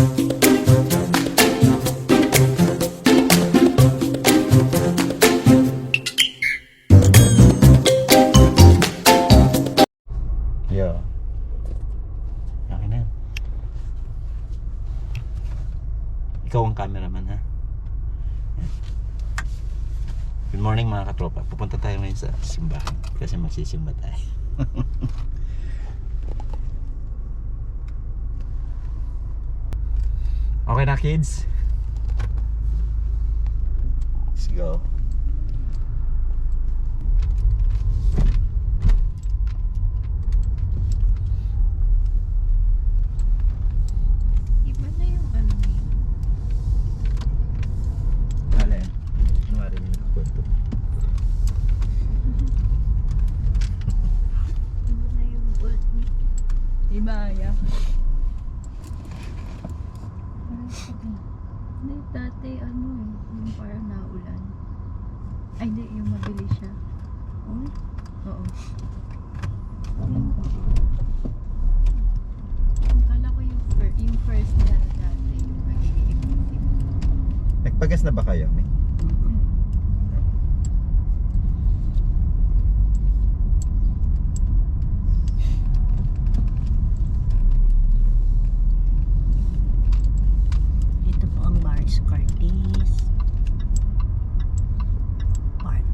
Yo. Akin na yan. Ikaw ang cameraman, ha? Good morning mga katropa. Pupunta tayo ngayon sa simbahan kasi magsisimba tayo. Okay na, kids? Let's go. Iba na yung ano eh. Alin? Ano nga rin yung nakakwento? Iba na yung gold niya. Diba, ya? Hindi, dati ano eh. Yung parang naulan. Ay, hindi. Yung mabilis siya. Oh? Oo. Akala ko yung first na dati. Yung nag-iipin. Nagpagas na ba kayo, May? Ito po ang Mars Curtis Park.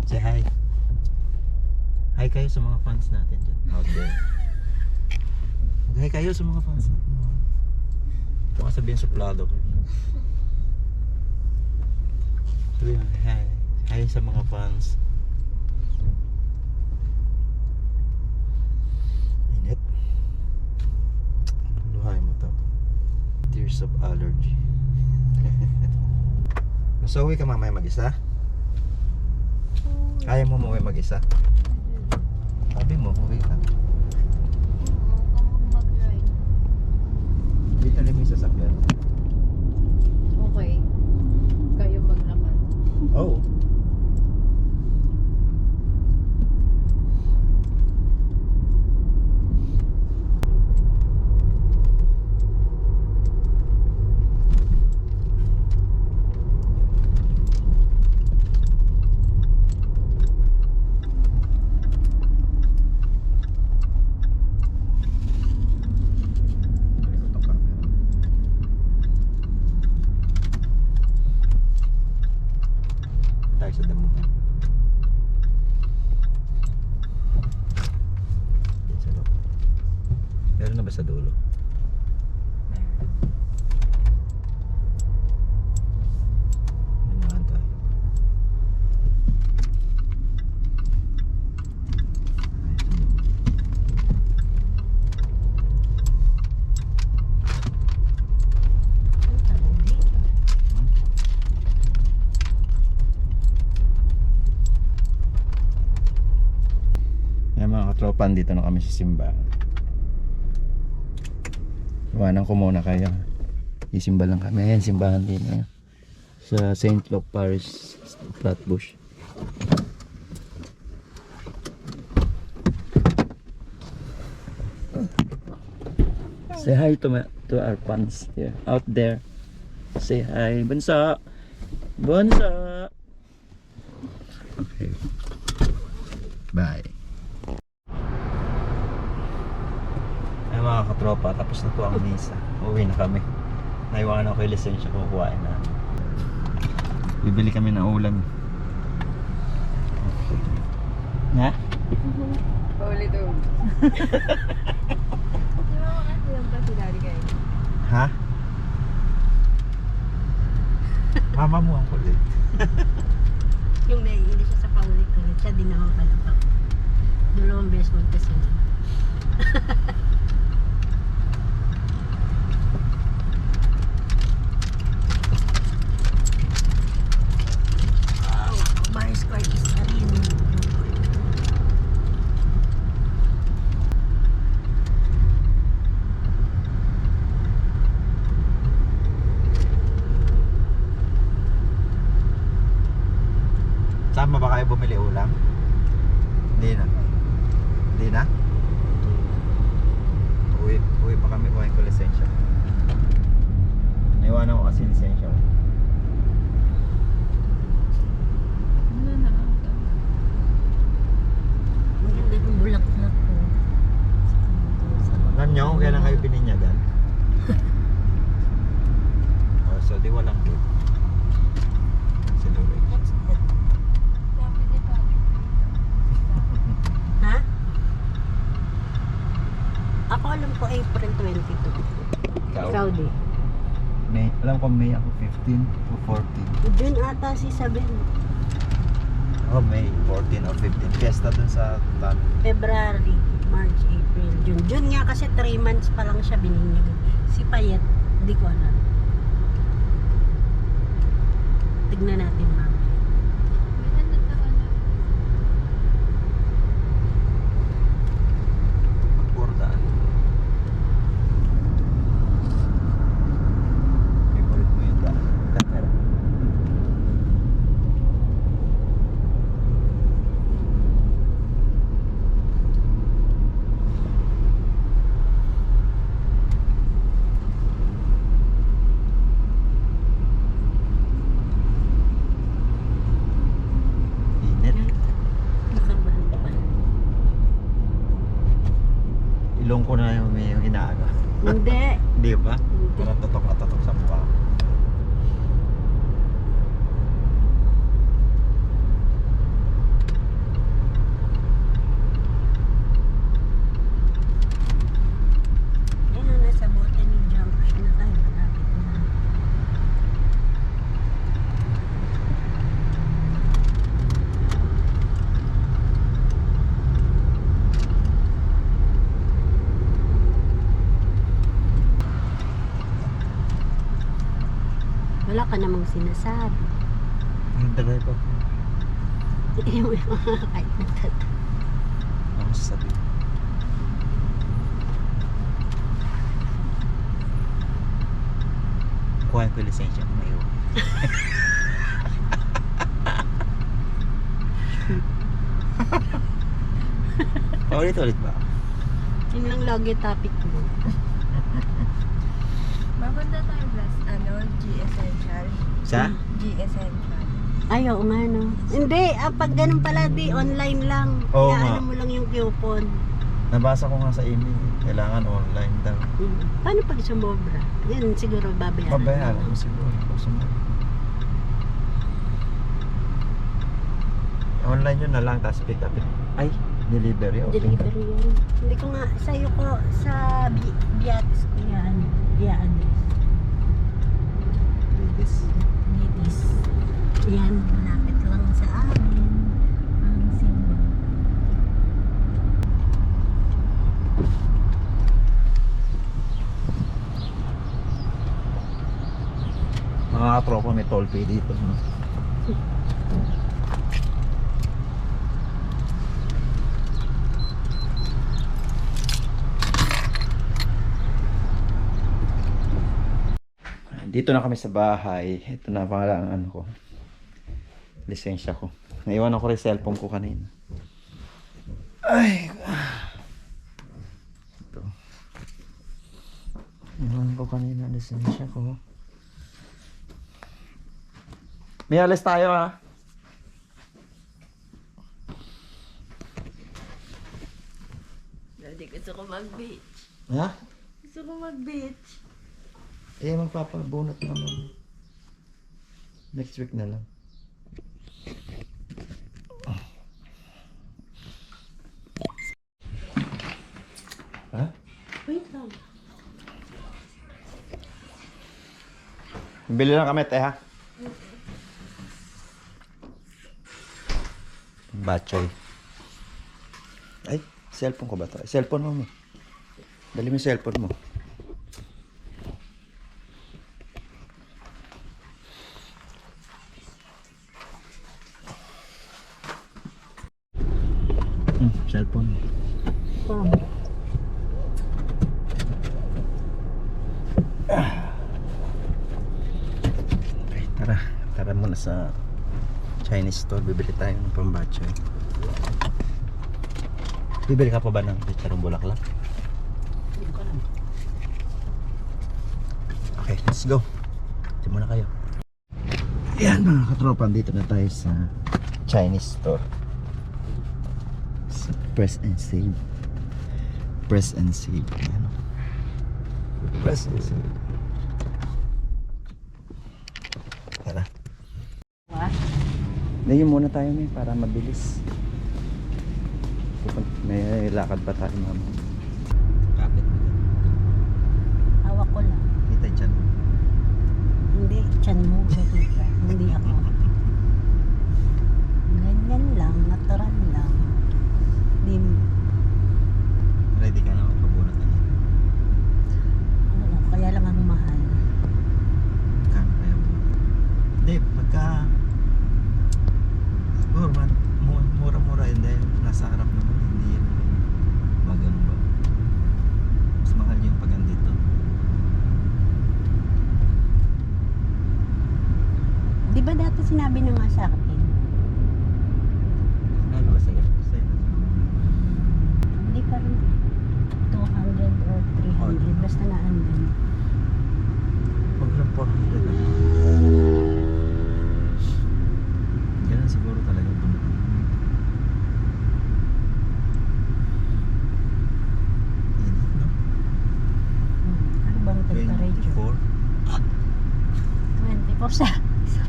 Say hi. Hi kayo sa mga fans natin dyan out there. Hi kayo sa mga fans natin. Baka sabihin suplado ko. Sabihin mo, hi. Hi sa mga fans. Init. Luhay mo to. Tears of allergy. Masauwi ka mamaya mag-isa? Kaya mo umuwi mag-isa? Sabi mo, umuwi ka. Oo, mag-ride. Dito lang yung sasakyan. Okay. Kayo maglakad. Oh. Tayo sa damuhan. Diyan sa loob. Meron na ba sa dulo? Manahan tayo. Ayan mga katropa, dito na kami sa simbahan. Iwanan ko muna kayo. Isimba lang kami. Ayan, simbahan din. Ayan. Sa St. Luke Parish, Flatbush. Say hi to our fans here, out there. Say hi, Bunso. Bunso. Okay. Bye. Ay mga katropa, tapos na po ang misa. Uwi na kami. Naiwanan ko yung lisensya, kukuhain na. Bibili kami ng ulam. Ha? Paulit o. Di ba makasi lang pa sila kayo? Ha? Mama mo ang kulit. Yung naiili siya sa paulit-ulit, siya din naman pala pa. Dalawang beses magkasunod. Wow, Mars Curtis na rin. tayo bumili ulam? Hindi na. Hindi na? Uwi pa kami, kuhain ko lisensya. Naiwanan ko kasi lisensya ko. Ano na ata? Maganda ng bulaklak ko. Alam niyo kung kailan kayo bininyagan? Oh, so di walang good. Si Louie. Ha? Ako alam ko April 22. Ikaw? Saudi. May, alam ko May ako 15 to 14. June ata si Sabin. Oh, May 14 or 15. Fiesta dun sa Tan. February, March, April, June. June nga kasi 3 months pa lang siya bininyagan. Si Payet, hindi ko alam. Tignan natin mamaya. May ano taon na? Magpurdaan. Favorite mo yung daan. Katera. Init. Nakabal. Ilong ko na yung inaaga. Hindi. Hindi ba? Hindi. Parang tutok na tutok sa mukha. Ayun, nasa bote ni Junction na tayo. Malapit na. Wala ka namang sinasabi. Yung tagay pa. Kahit nagtata. Ano sasabi? Kuhain ko yung lisensya ko ngayon. Paulit-ulit ba? Yun lang lagi topic mo. Mapunta tayo last, G Essential. Sa? G Essential. Ay, oo nga no. Hindi, pag ganun pala di, online lang. Oo Kaya nga. ano mo lang yung coupon. Nabasa ko nga sa email. Kailangan online daw. Paano pag sumobra? Yan siguro babayaran. Babayaran mo siguro. Online yun na lang, tapos pick up it. Ay, delivery. Okay. Delivery yan. Hindi ko nga, sa'yo ko, sa Biatis ko yan. Yan. This. Biatis. Yan, malapit lang sa amin. Ang simba. Mga katropa may toll fee dito. No? Dito na kami sa bahay. Ito na pala ang ano ko. Lisensya ko. Naiwan ko rin cellphone ko kanina. Ay. Ito. Naiwan ko kanina ang lisensya ko. May alis tayo ha. Hindi gusto ko mag-beach. Ha? Gusto ko mag-beach. Eh, magpapabunot naman. Next week na lang. Ha? Wait lang. Bili lang kami, te, ha? Batchoy. Ay, cellphone ko ba to? Cellphone mo mo. Dali mo yung cellphone mo. Cellphone mo. Oh. Okay, tara. Tara muna sa Chinese store. Bibili tayo ng pambachoy. Bibili ka pa ba ng chicharong bulaklak? Hindi ko alam. Okay, let's go. Diyan muna kayo. Ayan mga katropa, dito na tayo sa Chinese store. Sa Press and Save. Press and Save. Ayan. Press and Save. Tara. What? Ngayon muna tayo may para mabilis. May lakad pa tayo mama. Kapit mo dyan. Hawak ko lang. Kita dyan. Hindi, tiyan mo. Hindi ako. Ganyan lang, natural lang. Hindi, Ready ka na magpabunot na niya. oo, kaya lang ang mahal. Kano kaya mo? Hindi, pagka siguro man, mura-mura yun dahil nasa harap naman, hindi yan magano ba. Mas mahal yung pag andito. Di ba dati sinabi na nga sa akin? Ano ba sa'yo? Sa'yo? Hindi pa rin 200 or 300. Basta na andun. Huwag lang 400 lang. Ganun siguro talaga bunot. Init, no? Ano bang temperature? 24. 24 sa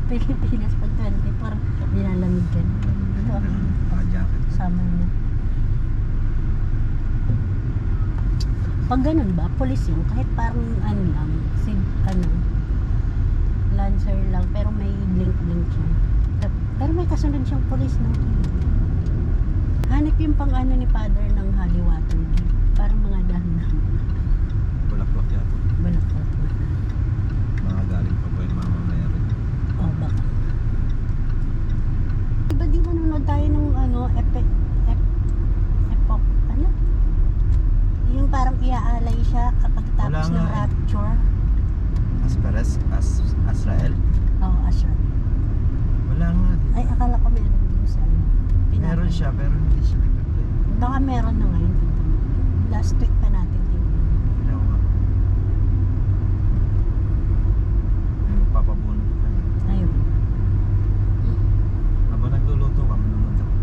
Pilipinas. Pag 24, nilalamig ka na. Ito ang Naka-jacket. summer na. Pag ganun ba, police yun, kahit parang ano lang, lancer lang, pero may blink-blink siya. Pero may kasunod siyang police, no? Hanip yung pang ano ni father ng Holly Water. Parang mga dahan-dahan. Bulaklak yata. Balakot na. Mga galing pa po yung mama meron. Oh, baka. Diba di manonood tayo ng ano, Epok, ano? Yung parang iaalay siya kapag tapos Wala ng nga eh. rapture. Azrael? Oo, Asher. Wala nga. Ay, akala ko meron din sa ano. Meron siya pero hindi siya nagpe-play. Baka meron na ngayon. Last week pa natin tingnan. Kailangan nga. May magpapabunot ka. Ayun. Habang nagluluto ka, manonood ako.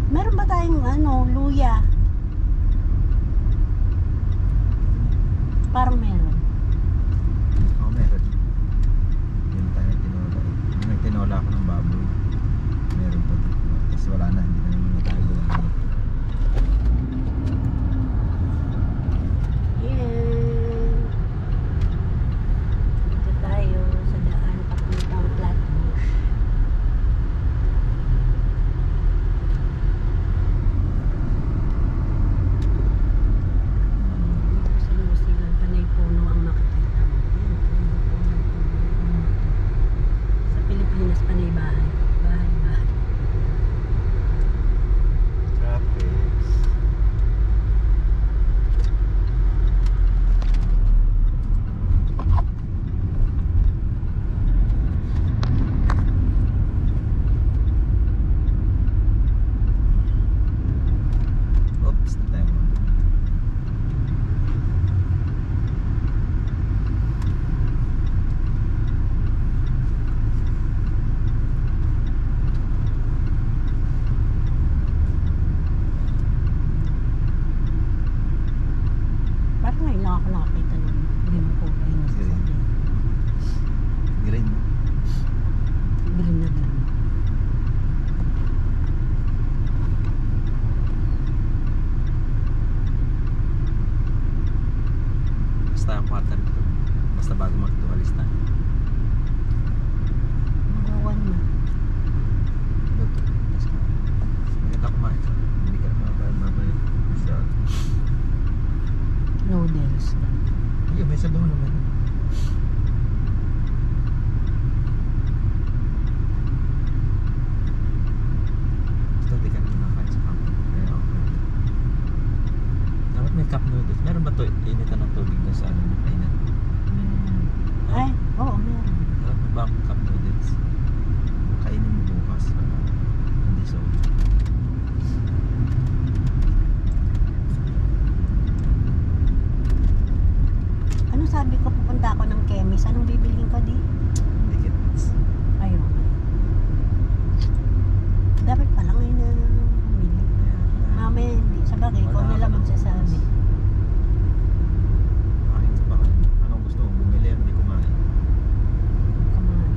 Meron ba tayong ano, luya? Parang meron. Oo, meron. Yun tayo nagtinola. Yung nagtinola ako ng baboy. Meron pa. Kasi wala na, hindi na naman natago lang. Yeah. Dito tayo sa daan papuntang Flatbush. Sa New Zealand, panay puno ang makikita mo. Yan, puno. Sa Pilipinas, panay bahay. Bahay. Traffic. Oops, na tayo. Parang ngayon lang ako nakakita ng ganung kulay na sasakyan. Green. Green na green. Basta ang kwarta nito. Basta bago magtuwalis na. Magawan na. Luto. Tapos ka. Maganda kumain ka. Hindi ka naman mamaya. Sa... Noodles. Ayun, may sabaw naman. Basta di ka naman nakain sa kampo. Kaya okay. Dapat may cup noodles. Meron ba to initan ng tubig na sa ano? Kainan. Ay, oo, meron. Bang cup noodles. Kainin mo bukas. Hindi so. Ano sabi ko, pupunta ako ng chemist. Anong bibilhin ko di? Dikit. Ayun. Dapat pala ngayon na bumili. Mamaya hindi. Sa bagay, ikaw na lang magsasabi. Kain ka pa. Anong gusto mo? Bumili, hindi kumain. Kumain.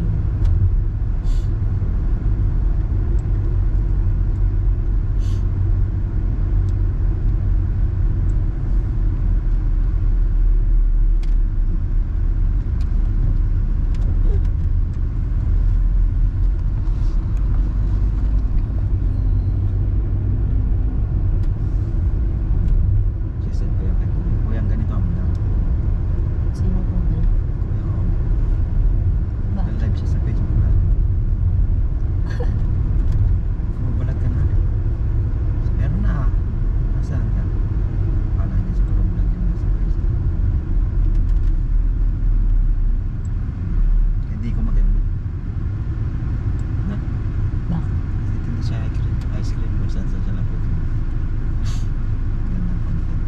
Sisend ko yan kay Kuya. Kuya, ang ganito ang lang. Sino ko na? Kuya, oo. Bakit? Live siya sa Facebook na. Kumabalag ka na. Meron na. Nasaan ka? Kala niya siguro vlog yun nasa Facebook. Hindi ko maganda. Na? Bakit? Hindi siya ice cream kung saan siya napupunta. Ganda ang content.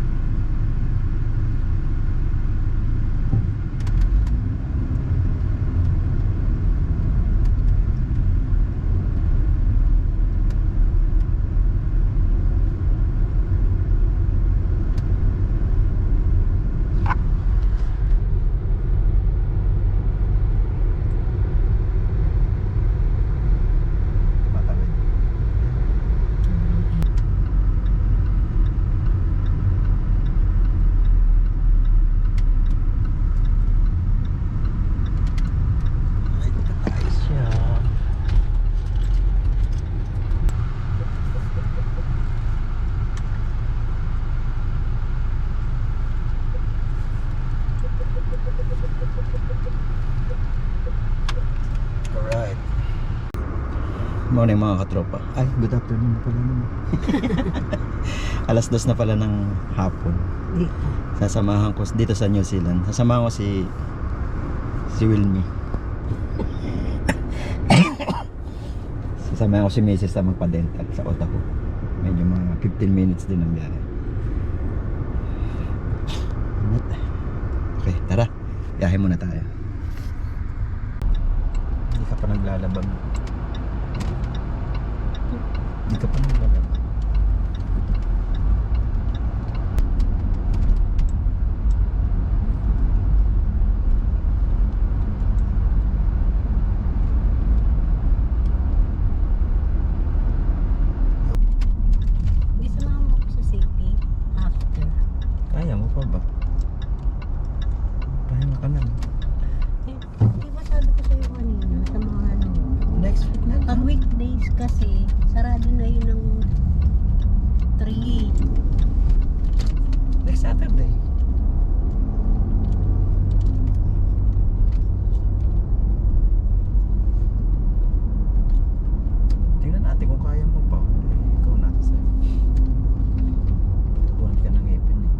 Matawid. Ay, tayo siya. Alright. Morning mga katropa. Ay, good afternoon na pala naman. 2:00 na pala ng hapon. Dito. Sasamahan ko dito sa New Zealand. Sasamahan ko si Wilmy. Sasamahan ko si Mrs. sa magpa-dental sa Otago. Medyo mga 15 minutes din ang biyahe. Init. Okay, tara. Biyahe muna tayo. Hindi ka pa naglalabang. Hindi ka pa naglalabang. Hindi sumama ako sa city after. Kaya mo pa ba? Pahinga ka na. Eh, di ba sabi ko sa'yo kanina sa mga ano, Next week na pag weekdays kasi, sarado na yun ng 3. Next Saturday. Tingnan natin kung kaya mo pa. Ikaw natin sa'yo. Tubuhan ka ng ngipin eh.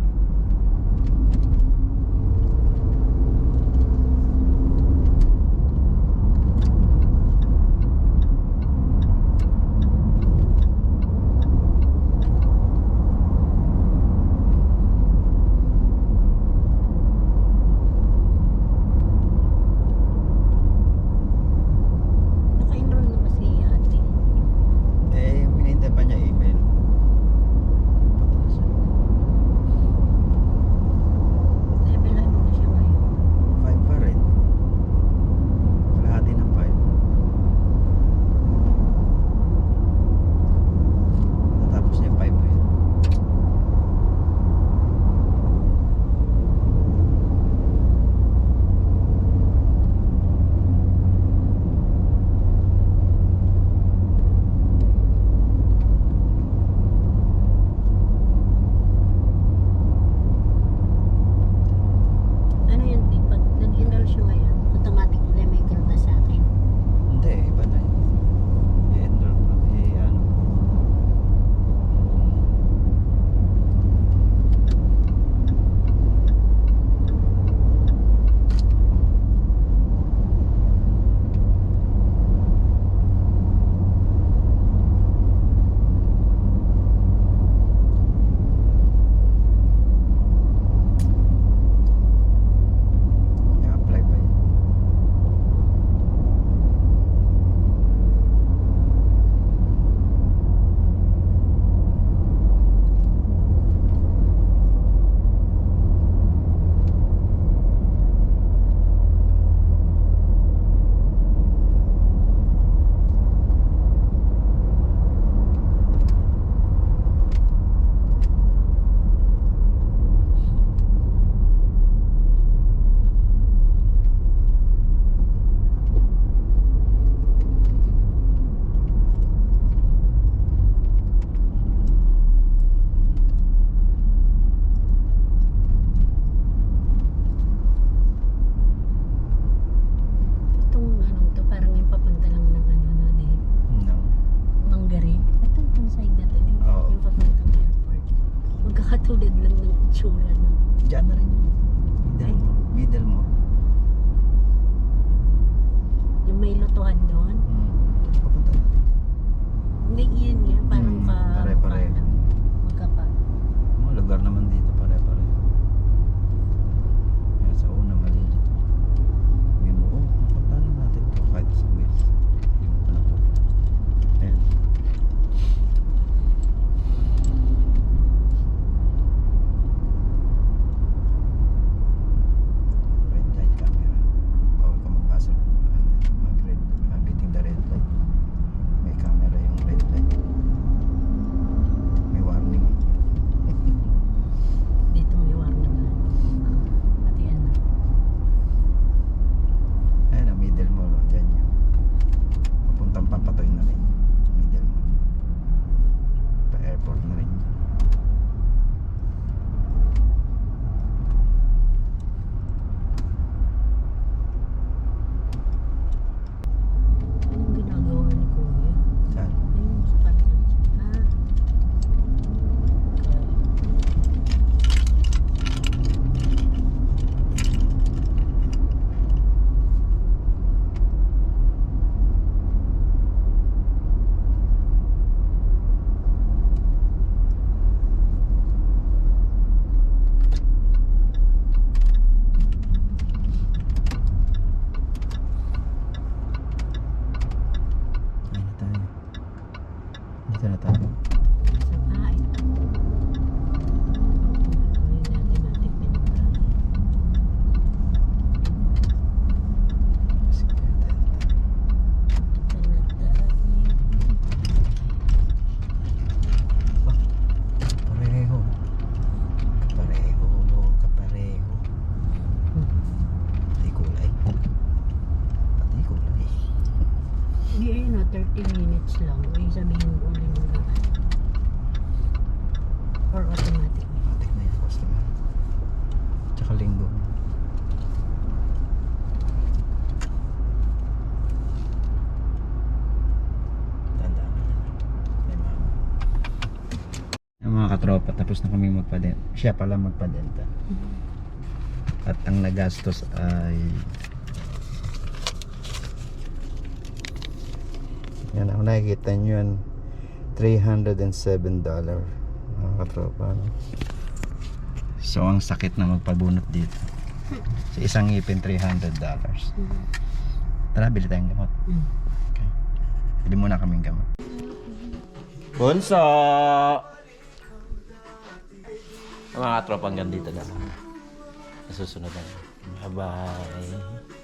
Katulad lang ng itsura na. Diyan na rin yun. Middle mo. Middle mo. Yung may lutuhan doon. Papunta natin. Hindi, yun nga. Parang Pare-pare. magkapa. Mga lugar naman dito pare-pare. Kaya sa una malilito. Sabi mo, napunta na natin to kahit sa wheels. Hindi mo pa napunta. Ayan. Red light camera. Bawal ka magpasa. Mag-red. Beating the red light. May camera yung red light. May warning. Dito may warning na. Pati ano. Ayan ang middle mo, no? Diyan yun. Papuntang Papatoy na rin. Middle mo. Pa airport na rin. Anong ginagawa ni Kuya? Saan? Ayun, sa kanila. Ah. Okay. Ayun na tayo. Dito na tayo. Sa bahay. Kunin natin natin pinagkain. Sige, tayo. Kapareho. Kapareho. Kapareho. Pati kulay. Pati kulay. Hindi, ayun o, 30 minutes lang. Ibig sabihin ulit mo na. Or automatic. Matik na yung customer. Tsaka linggo. Tandaan mo yan. May mama. Yung mga katropa, tapos na kami magpa-denta. Siya pala magpa-denta. At ang nagastos ay... Yan, ako nakikita nyo yun. $307. Mga katropa. No? So, ang sakit na magpabunot dito. Sa isang ngipin, $300. Tara, bili tayong gamot. Okay. Bili muna kaming gamot. Bunso! Mga katropa hanggang dito na. Nasusunod na. Bye-bye.